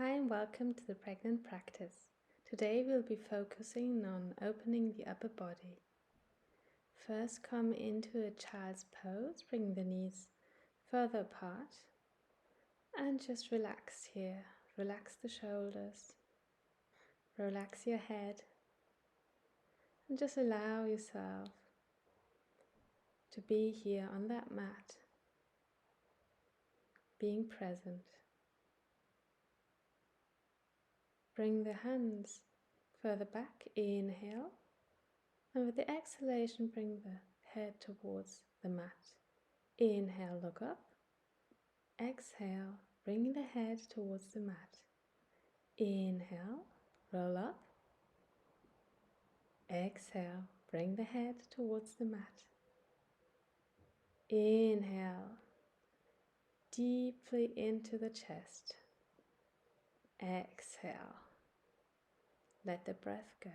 Hi and welcome to the Pregnant Practice. Today we'll be focusing on opening the upper body. First, come into a child's pose, bring the knees further apart and just relax here. Relax the shoulders, relax your head and just allow yourself to be here on that mat, being present. Bring the hands further back, inhale, and with the exhalation bring the head towards the mat. Inhale, look up. Exhale, bring the head towards the mat. Inhale, roll up. Exhale, bring the head towards the mat. Inhale, deeply into the chest. Exhale, let the breath go.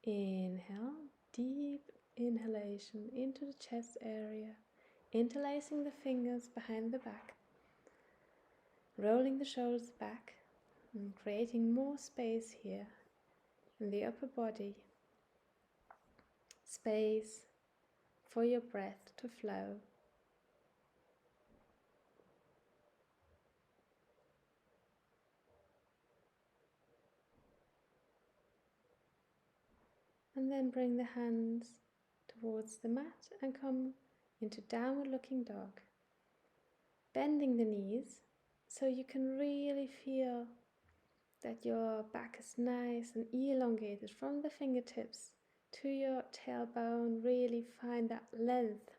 Inhale, deep inhalation into the chest area, interlacing the fingers behind the back, rolling the shoulders back and creating more space here in the upper body. Space for your breath to flow. And then bring the hands towards the mat and come into downward looking dog. Bending the knees so you can really feel that your back is nice and elongated from the fingertips to your tailbone. Really find that length.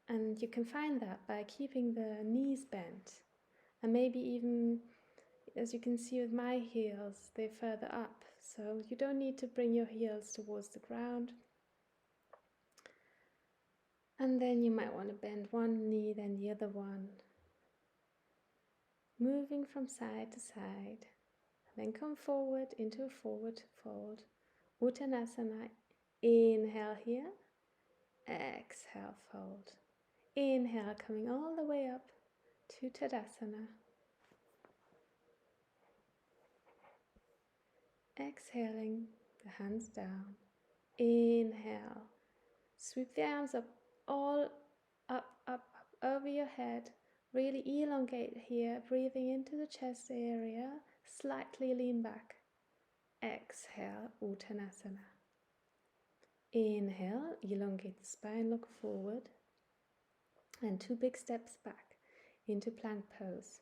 And you can find that by keeping the knees bent. And maybe even, as you can see with my heels, they're further up. So you don't need to bring your heels towards the ground. And then you might want to bend one knee, then the other one. Moving from side to side. Then come forward into a forward fold. Uttanasana. Inhale here. Exhale, fold. Inhale, coming all the way up to Tadasana. Exhaling, the hands down. Inhale. Sweep the arms up, all up over your head. Really elongate here, breathing into the chest area. Slightly lean back. Exhale, Uttanasana. Inhale, elongate the spine, look forward. And 2 big steps back into plank pose.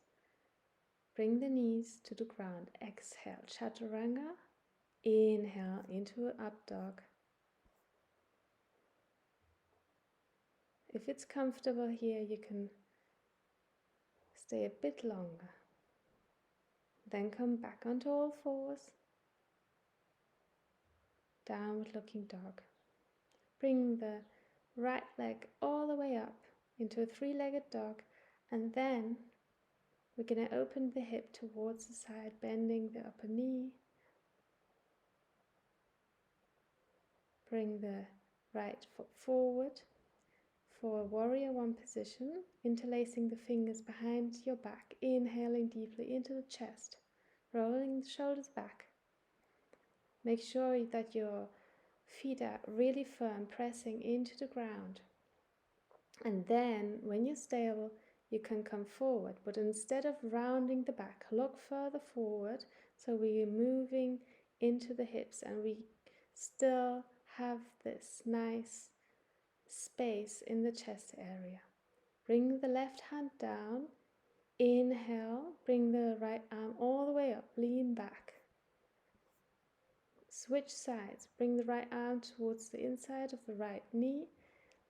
Bring the knees to the ground. Exhale, Chaturanga. Inhale into up dog. If it's comfortable here, you can stay a bit longer. Then come back onto all fours. Downward looking dog. Bring the right leg all the way up into a 3-legged dog, and then we're going to open the hip towards the side, bending the upper knee. Bring the right foot forward for warrior 1 position, interlacing the fingers behind your back, inhaling deeply into the chest, rolling the shoulders back. Make sure that your feet are really firm, pressing into the ground. And then, when you're stable, you can come forward, but instead of rounding the back, look further forward, so we are moving into the hips and we still have this nice space in the chest area. Bring the left hand down, inhale, bring the right arm all the way up, lean back. Switch sides, bring the right arm towards the inside of the right knee,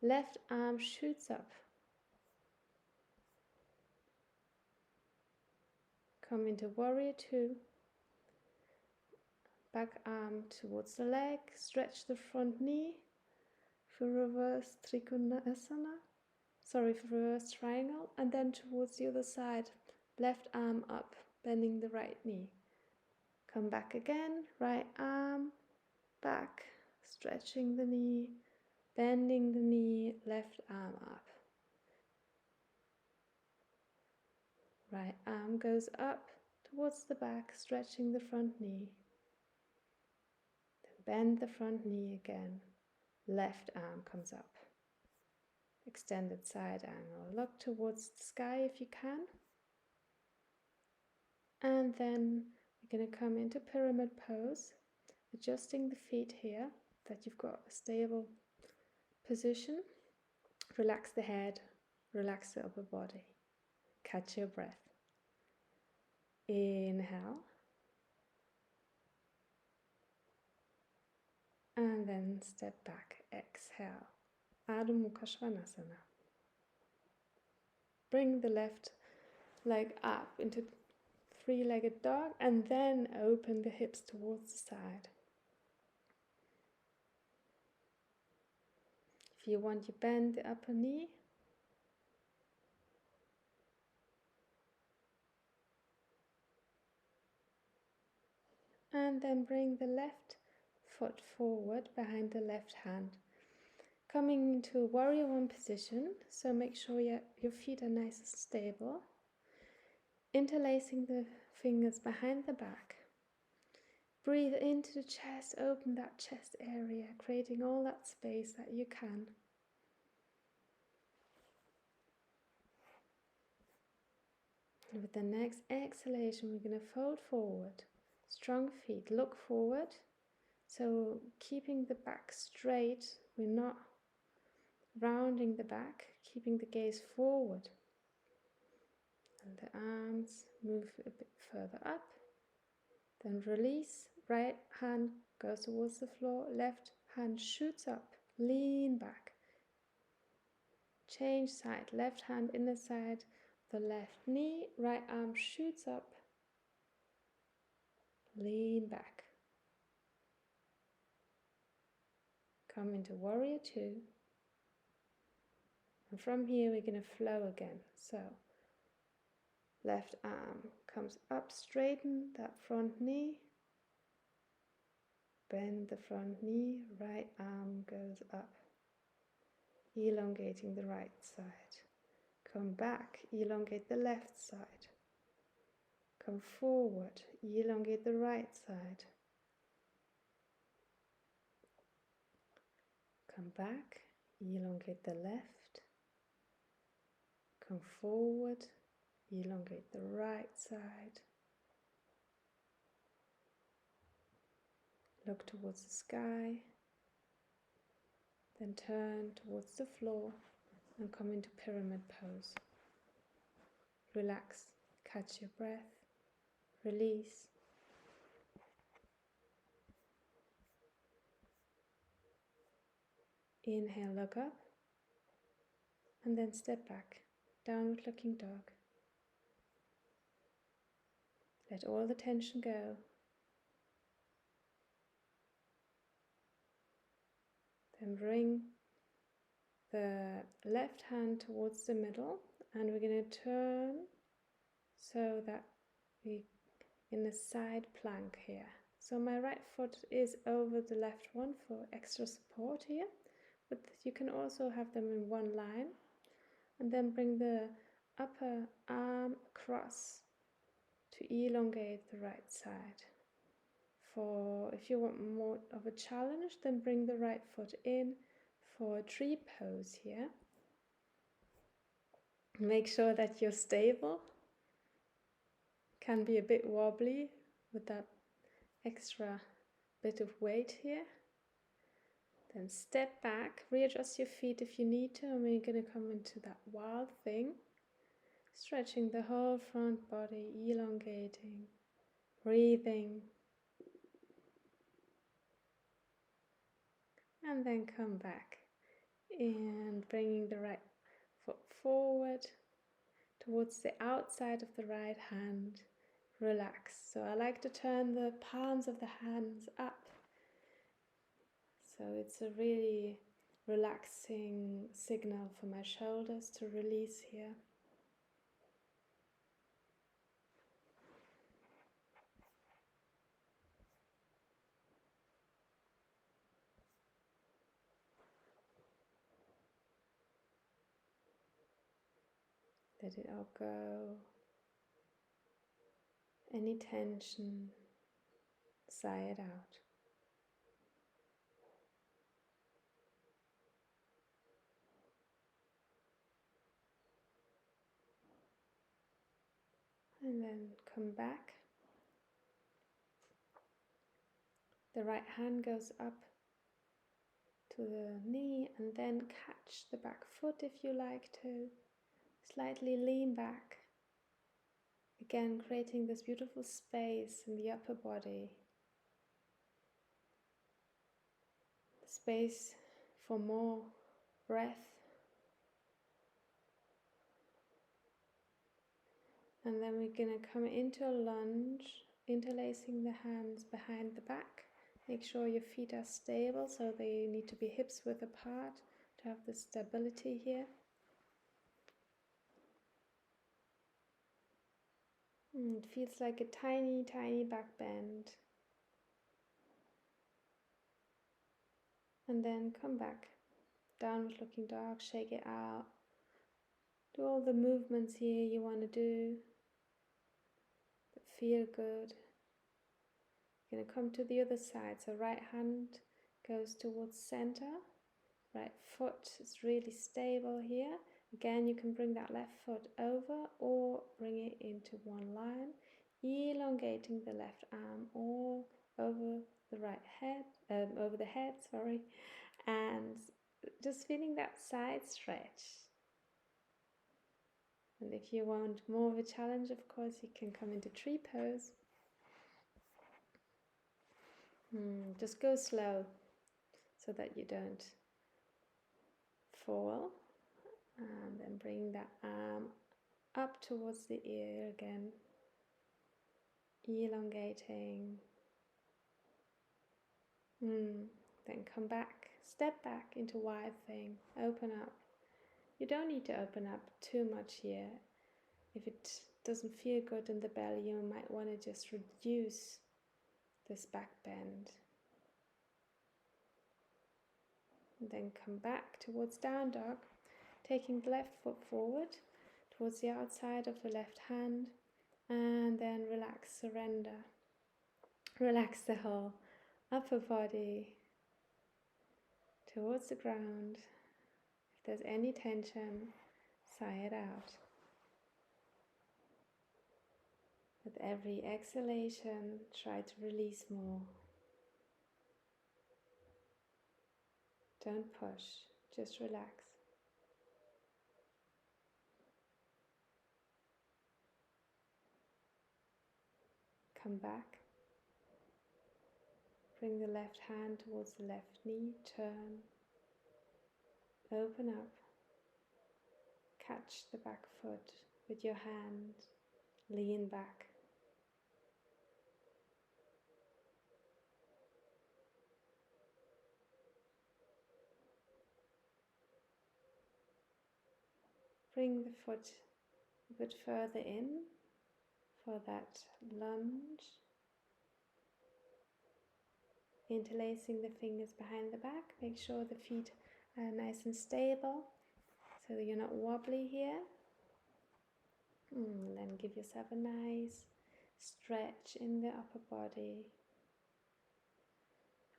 left arm shoots up. Come into warrior 2, back arm towards the leg, stretch the front knee for reverse reverse triangle, and then towards the other side, left arm up, bending the right knee. Come back again, right arm, back, stretching the knee, bending the knee, left arm up. Right arm goes up towards the back, stretching the front knee. Then bend the front knee again. Left arm comes up. Extended side angle. Look towards the sky if you can. And then we're going to come into pyramid pose, adjusting the feet here, that you've got a stable position. Relax the head, relax the upper body. Catch your breath. Inhale. And then step back, exhale. Adho Mukha Svanasana. Bring the left leg up into three-legged dog and then open the hips towards the side. If you want, you bend the upper knee. And then bring the left foot forward behind the left hand. Coming into a warrior one position, so make sure your feet are nice and stable. Interlacing the fingers behind the back. Breathe into the chest, open that chest area, creating all that space that you can. And with the next exhalation, we're going to fold forward. Strong feet, look forward. So keeping the back straight, we're not rounding the back, keeping the gaze forward. And the arms move a bit further up. Then release, right hand goes towards the floor, left hand shoots up, lean back. Change side, left hand inner side, the left knee, right arm shoots up, lean back. Come into warrior two. And from here we're going to flow again. So left arm comes up, straighten that front knee. Bend the front knee, right arm goes up. Elongating the right side. Come back, elongate the left side. Come forward, elongate the right side. Come back, elongate the left. Come forward, elongate the right side. Look towards the sky. Then turn towards the floor and come into pyramid pose. Relax, catch your breath, release. Inhale, look up, and then step back, downward looking dog. Let all the tension go. Then bring the left hand towards the middle, and we're going to turn so that we're in a side plank here. So my right foot is over the left one for extra support here, but you can also have them in one line. And then bring the upper arm across to elongate the right side. If you want more of a challenge, then bring the right foot in for a tree pose here. Make sure that you're stable. Can be a bit wobbly with that extra bit of weight here. Then step back, readjust your feet if you need to, and we're going to come into that wild thing. Stretching the whole front body, elongating, breathing. And then come back and bringing the right foot forward towards the outside of the right hand. Relax. So I like to turn the palms of the hands up. So it's a really relaxing signal for my shoulders to release here. Let it all go. Any tension, sigh it out. And then come back. The right hand goes up to the knee and then catch the back foot if you like to. Slightly lean back. Again, creating this beautiful space in the upper body. Space for more breath. And then we're going to come into a lunge, interlacing the hands behind the back. Make sure your feet are stable, so they need to be hips width apart to have the stability here. It feels like a tiny, tiny back bend. And then come back. Downward looking dog, shake it out. Do all the movements here you want to do that feel good. You're going to come to the other side. So right hand goes towards center. Right foot is really stable here. Again, you can bring that left foot over or bring it into one line, elongating the left arm all over the right head, over the head, sorry, and just feeling that side stretch. And if you want more of a challenge, of course, you can come into tree pose. Just go slow so that you don't fall. And then bring that arm up towards the ear again, elongating. Then come back, step back into wide thing, open up. You don't need to open up too much here. If it doesn't feel good in the belly, you might want to just reduce this back bend. And then come back towards down dog, taking the left foot forward towards the outside of the left hand, and then relax, surrender. Relax the whole upper body towards the ground. If there's any tension, sigh it out. With every exhalation, try to release more. Don't push, just relax. Come back. Bring the left hand towards the left knee, turn, open up, catch the back foot with your hand, lean back. Bring the foot a bit further in for that lunge. Interlacing the fingers behind the back. Make sure the feet are nice and stable so that you're not wobbly here. And then give yourself a nice stretch in the upper body.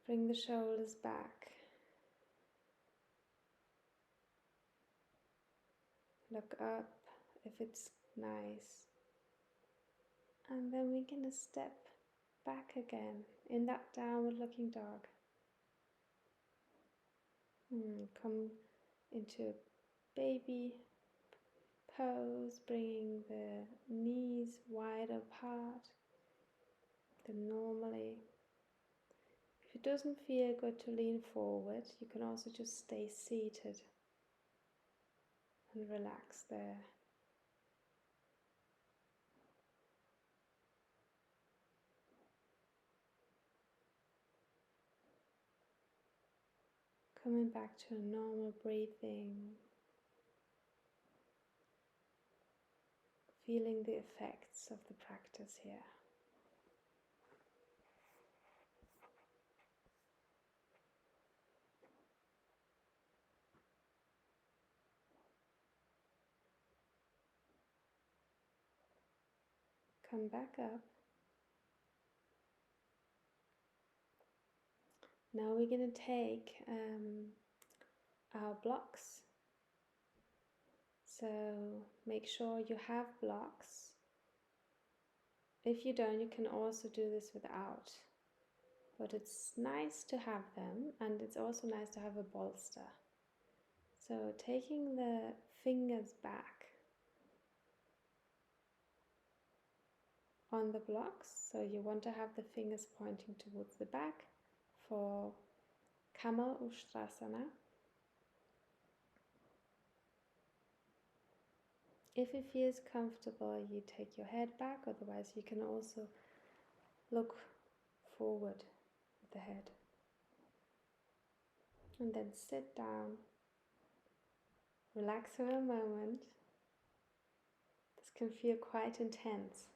Bring the shoulders back. Look up if it's nice. And then we're going to step back again in that downward looking dog. Come into baby pose, bringing the knees wide apart than normally. If it doesn't feel good to lean forward, you can also just stay seated and relax there. Coming back to a normal breathing, feeling the effects of the practice here. Come back up. Now we're going to take our blocks. So make sure you have blocks. If you don't, you can also do this without. But it's nice to have them, and it's also nice to have a bolster. So taking the fingers back on the blocks, so you want to have the fingers pointing towards the back for Camel Ustrasana. If it feels comfortable, you take your head back, otherwise you can also look forward with the head. And then sit down, relax for a moment. This can feel quite intense.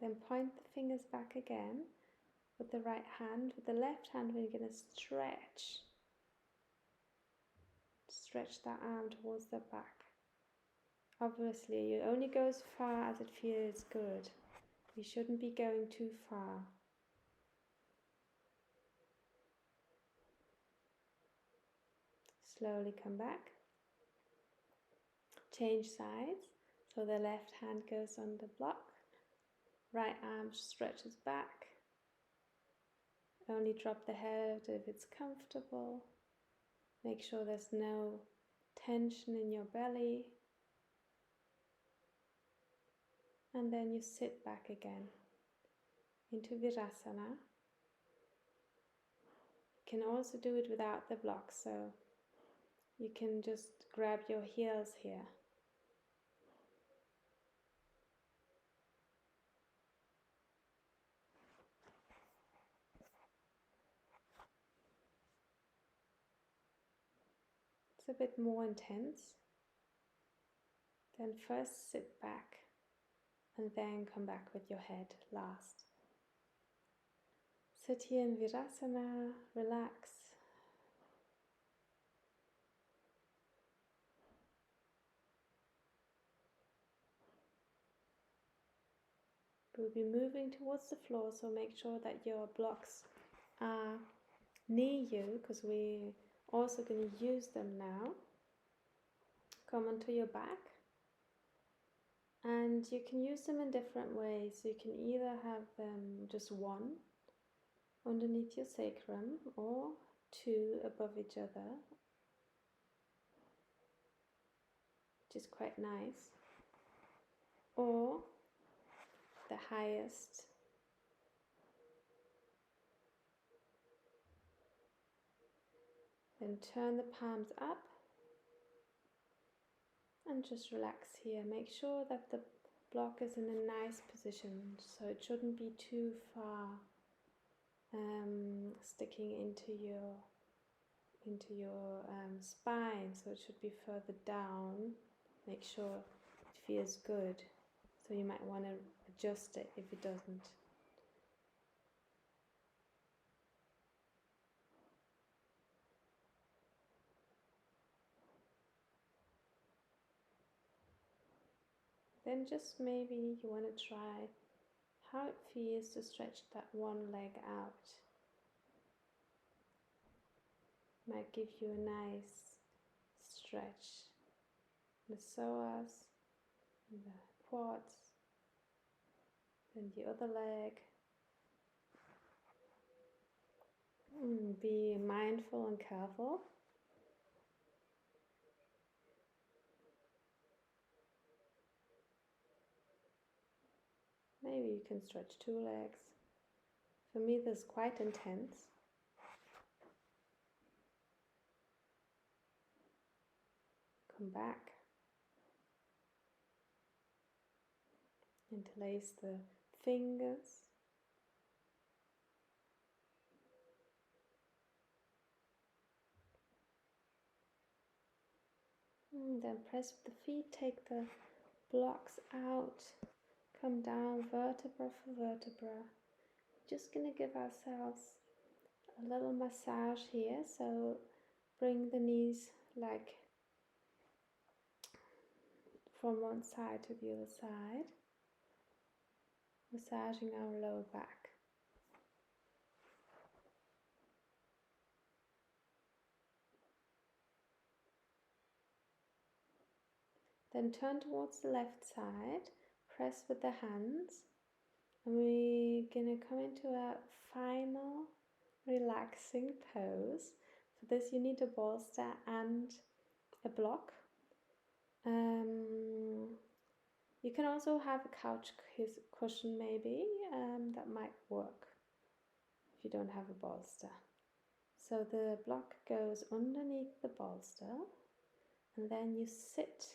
Then point the fingers back again with the right hand. With the left hand, we're going to stretch that arm towards the back. Obviously, you only go as far as it feels good. You shouldn't be going too far. Slowly come back. Change sides. So the left hand goes on the block. Right arm stretches back. Only drop the head if it's comfortable. Make sure there's no tension in your belly. And then you sit back again into Virasana. You can also do it without the blocks, so you can just grab your heels here. It's a bit more intense. Then first sit back and then come back with your head last. Sit here in Virasana, relax. We'll be moving towards the floor, so make sure that your blocks are near you, because we're also going to use them now. Come onto your back. And you can use them in different ways. You can either have them just one underneath your sacrum or two above each other, which is quite nice. Or the highest. Then turn the palms up and just relax here. Make sure that the block is in a nice position, so it shouldn't be too far sticking into your spine, so it should be further down. Make sure it feels good, so you might want to adjust it if it doesn't. Then just maybe you want to try how it feels to stretch that one leg out. Might give you a nice stretch. The psoas, the quads, then the other leg. Be mindful and careful. Maybe you can stretch two legs. For me, this is quite intense. Come back. Interlace the fingers. And then press with the feet, take the blocks out, come down vertebra for vertebra. Just going to give ourselves a little massage here, so bring the knees like from one side to the other side, massaging our lower back. Then turn towards the left side, press with the hands, and we're gonna come into a final relaxing pose. For this you need a bolster and a block. You can also have a couch cushion maybe, that might work if you don't have a bolster. So the block goes underneath the bolster, and then you sit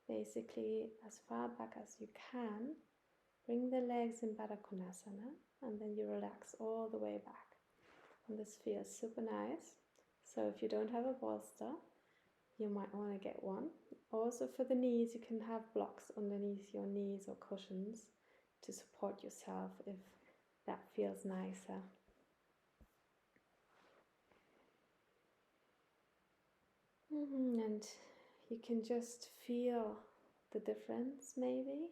basically as far back as you can. Bring the legs in Baddha Konasana, and then you relax all the way back. And this feels super nice. So if you don't have a bolster, you might want to get one. Also for the knees, you can have blocks underneath your knees or cushions to support yourself if that feels nicer. And you can just feel the difference maybe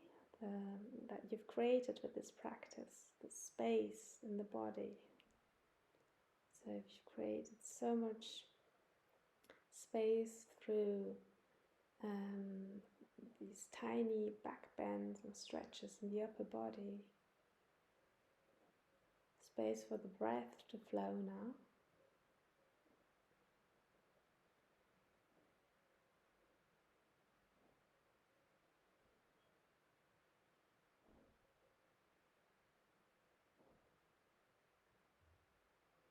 that you've created with this practice, the space in the body. So if you've created so much space through these tiny back bends and stretches in the upper body, space for the breath to flow now.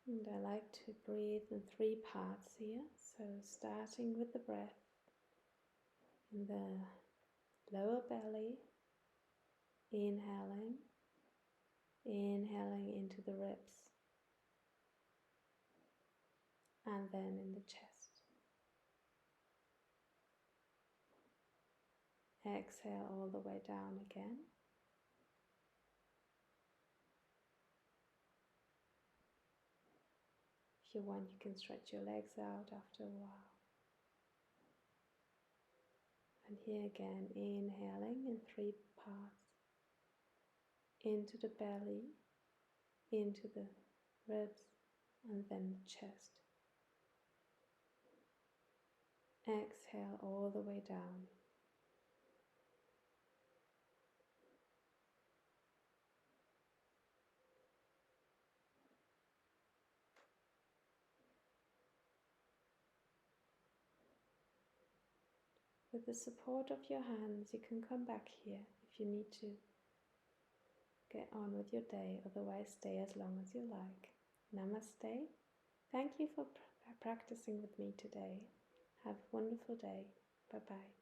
And I like to breathe in 3 parts here. So starting with the breath in the lower belly, inhaling into the ribs, and then in the chest. Exhale all the way down again. If you want, you can stretch your legs out after a while. And here again, inhaling in 3 parts. Into the belly, into the ribs, and then the chest. Exhale all the way down. With the support of your hands, you can come back here if you need to get on with your day, otherwise stay as long as you like. Namaste. Thank you for practicing with me today. Have a wonderful day. Bye-bye.